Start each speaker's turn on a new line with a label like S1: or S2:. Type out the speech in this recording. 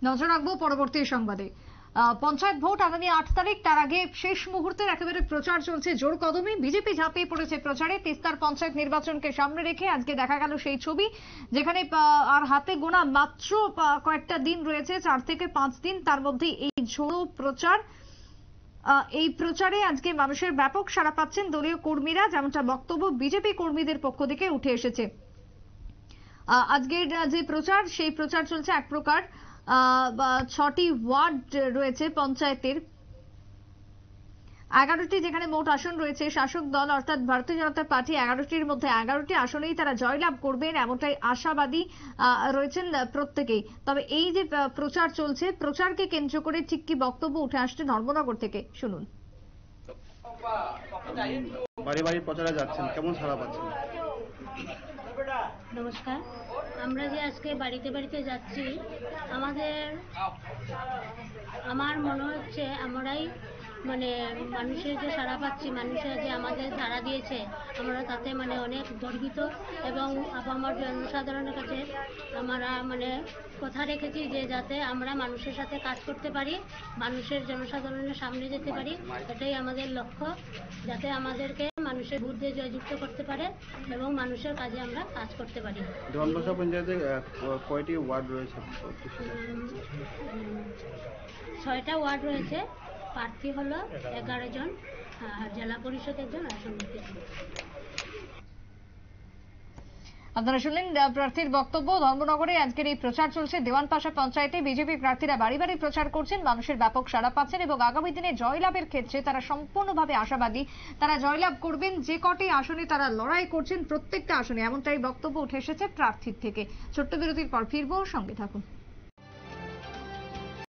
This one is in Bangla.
S1: নজর রাখবো পরবর্তী সংবাদে। পঞ্চায়েত ভোট আগামী 8 তারিখ, তার আগে শেষ মুহূর্তের একেবারে প্রচার চলছে জোর কদমে। বিজেপি ঝাঁপিয়ে পড়েছে প্রচারে। তিস্তার পঞ্চায়েত নির্বাচনকে সামনে রেখে আজকে দেখা গেল সেই ছবি, যেখানে আর হাতে গোনা মাত্র কয়েকটা দিন রয়েছে, 4 থেকে 5 দিন, তার মধ্যে এই ঝোড়ো প্রচার। এই প্রচারে আজকে মানুষের ব্যাপক সাড়া পাচ্ছেন দলীয় কর্মীরা, যেমনটা বক্তব্য বিজেপি কর্মীদের পক্ষ থেকে উঠে এসেছে। আজকের যে প্রচার, সেই প্রচার চলছে এক প্রকার। 6টি ওয়ার্ড রয়েছে পঞ্চায়েতের, 11টি যেখানে মোট আসন রয়েছে। শাসক দল অর্থাৎ ভারতীয় জনতা পার্টি 11টির মধ্যে 11টি আসনেই তারা জয়লাভ করবেন, এমনটাই আশাবাদী রয়েছেন প্রত্যেকেই। তবে এই যে প্রচার চলছে, প্রচারকে কেন্দ্র করে ঠিক কি বক্তব্য উঠে আসছে ধর্মনগর থেকে, শুনুন।
S2: বাড়ি বাড়ি প্রচারে যাচ্ছেন, কেমন সাড়া পাচ্ছেন?
S3: নমস্কার। আমরা যে আজকে বাড়িতে বাড়িতে যাচ্ছি, আমার মনে হচ্ছে আমরাই মানুষের যে সাড়া পাচ্ছি, মানুষের যে আমাদের সাড়া দিয়েছে, আমরা তাতে অনেক গর্বিত। এবং আমার জনসাধারণের কাছে আমরা কথা রেখেছি যে যাতে আমরা মানুষের সাথে কাজ করতে পারি, মানুষের জনসাধারণের সামনে যেতে পারি, এটাই আমাদের লক্ষ্য, যাতে আমাদেরকে মানুষের ভোট দিয়ে জয়যুক্ত করতে পারে এবং মানুষের কাজে আমরা কাজ করতে পারি।
S2: ধনবাসা পঞ্চায়েতে কয়টি ওয়ার্ড রয়েছে?
S3: 6টা ওয়ার্ড রয়েছে। প্রার্থী হলো 11 জন, জেলা পরিষদ একজন, আসন
S1: আপনারা শুনলেন প্রার্থীর বক্তব্য। ধর্মনগরে আজকের এই প্রচার চলছে। দেওয়ানপাশা পঞ্চায়েতে বিজেপি প্রার্থীরা বাড়ি বাড়ি প্রচার করছেন, মানুষের ব্যাপক সাড়া পাচ্ছেন এবং আগামী দিনে জয়লাভের ক্ষেত্রে তারা সম্পূর্ণভাবে আশাবাদী। তারা জয়লাভ করবেন, যে কটি আসনে তারা লড়াই করছেন প্রত্যেকটা আসনে, এমনটাই বক্তব্য উঠে এসেছে প্রার্থীর থেকে। ছোট্ট বিরতির পর ফিরবো, সঙ্গে থাকুন।